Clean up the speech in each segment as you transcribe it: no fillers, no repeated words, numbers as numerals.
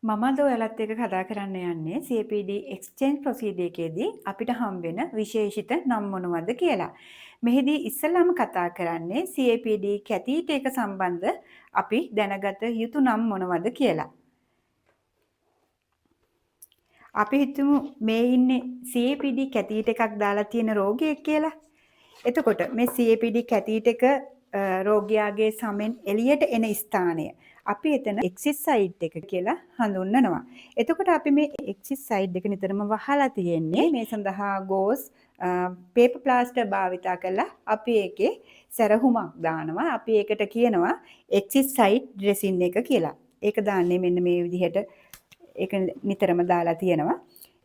මම අද ඔයාලත් එක්ක කතා කරන්න යන්නේ CAPD exchange procedure එකේදී අපිට හම් වෙන විශේෂිත නම් මොනවද කියලා. මෙහිදී ඉස්සෙල්ලාම කතා කරන්නේ CAPD කැතීට එක සම්බන්ධ අපි දැනගත යුතු නම් මොනවද කියලා. අපි හිතමු මේ ඉන්නේ CAPD කැතීට එකක් දාලා තියෙන රෝගියෙක් කියලා. එතකොට මේ CAPD කැතීට එක රෝගියාගේ සමෙන් එළියට එන ස්ථානය අපි එතන එක්සිස් සයිඩ් එක කියලා හඳුන්වනවා. එතකොට අපි මේ එක්සිස් සයිඩ් එක නිතරම වහලා තියෙන්නේ මේ සඳහා ගෝස් පේපර් ප්ලාස්ටර් භාවිතා කරලා අපි ඒකේ සැරහුමක් දානවා. අපි ඒකට කියනවා එක්සිස් සයිඩ් ඩ්‍රෙසින් එක කියලා. ඒක දාන්නේ මෙන්න මේ විදිහට ඒක නිතරම දාලා තියෙනවා.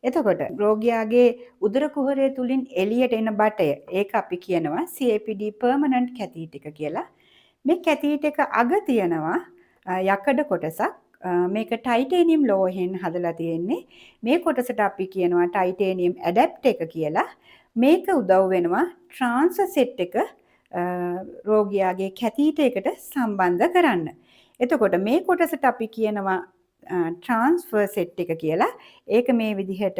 එතකොට රෝගියාගේ උදර කුහරය තුලින් එළියට එන බටය ඒක අපි කියනවා CAPD permanent catheter එක කියලා. මේ catheter එක අග තියෙනවා යකඩ කොටසක්. මේක ටයිටේනියම් ලෝහයෙන් හදලා තියෙන්නේ. මේ කොටසට අපි කියනවා ටයිටේනියම් ඇඩැප්ට් එක කියලා. මේක උදව් වෙනවා ට්‍රාන්ස්ෆර් සෙට් එක රෝගියාගේ catheter එකට සම්බන්ධ කරන්න. එතකොට මේ කොටසට අපි කියනවා ට්‍රාන්ස්ෆර් සෙට් එක කියලා. ඒක මේ විදිහට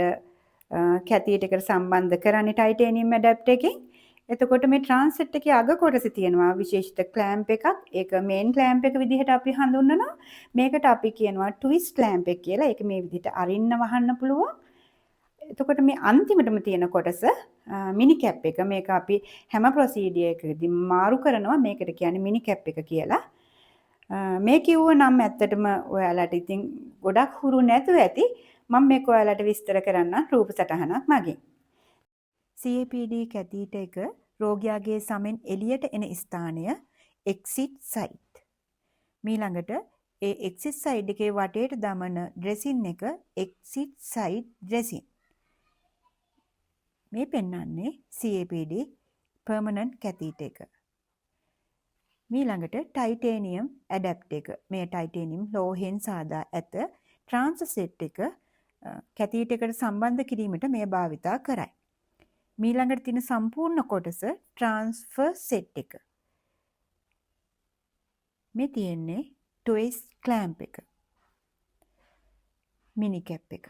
කැතීටර් එකට සම්බන්ධ කරන්නේ ටයිටේනියම් ඇඩැප්ට් එකකින්. එතකොට මේ ට්‍රාන්ස්සෙට් එකේ අග කොටසේ තියෙනවා විශේෂිත ක්ලෑම්ප් එකක්. ඒක මේන් ක්ලෑම්ප් එක විදිහට අපි හඳුන්වනවා. මේකට අපි කියනවා ට්විස්ට් ක්ලෑම්ප් එක කියලා. ඒක මේ විදිහට අරින්න වහන්න පුළුවන්. එතකොට මේ අන්තිමටම තියෙන කොටස මිනි කැප් එක. මේක අපි හැම ප්‍රොසීඩියර් එකකදී මාරු කරනවා. මේකට කියන්නේ මිනි කැප් එක කියලා. මේ කිව්ව නම් ඇත්තටම ඔයාලට ඉතින් ගොඩක් හුරු නැතුව ඇති. මම මේක ඔයාලට විස්තර කරන්න රූප සටහනක් මගින්. CAPD කැතීටර් එක රෝගියාගේ සමෙන් එළියට එන ස්ථානය එක්සිට් සයිඩ්. ඊළඟට ඒ එක්සිට් සයිඩ් එකේ වටේට දමන ඩ්‍රෙසින් එක එක්සිට් සයිඩ් ඩ්‍රෙසින්. මේ පෙන්වන්නේ CAPD permanent catheter එක. ඊළඟට ටයිටේනියම් ඇඩැප්ට් එක. මේ ටයිටේනියම් ලෝහයෙන් සාදා ඇත ට්‍රාන්ස්ෆර් සෙට් එක කැතීටර් එකට සම්බන්ධ කිරීමට මේ භාවිතා කරයි. ඊළඟට තියෙන සම්පූර්ණ කොටස ට්‍රාන්ස්ෆර් සෙට් එක. මේ තියෙන්නේ ට්විස්ට් ක්ලෑම්ප් එක. මිනි කැප් එක.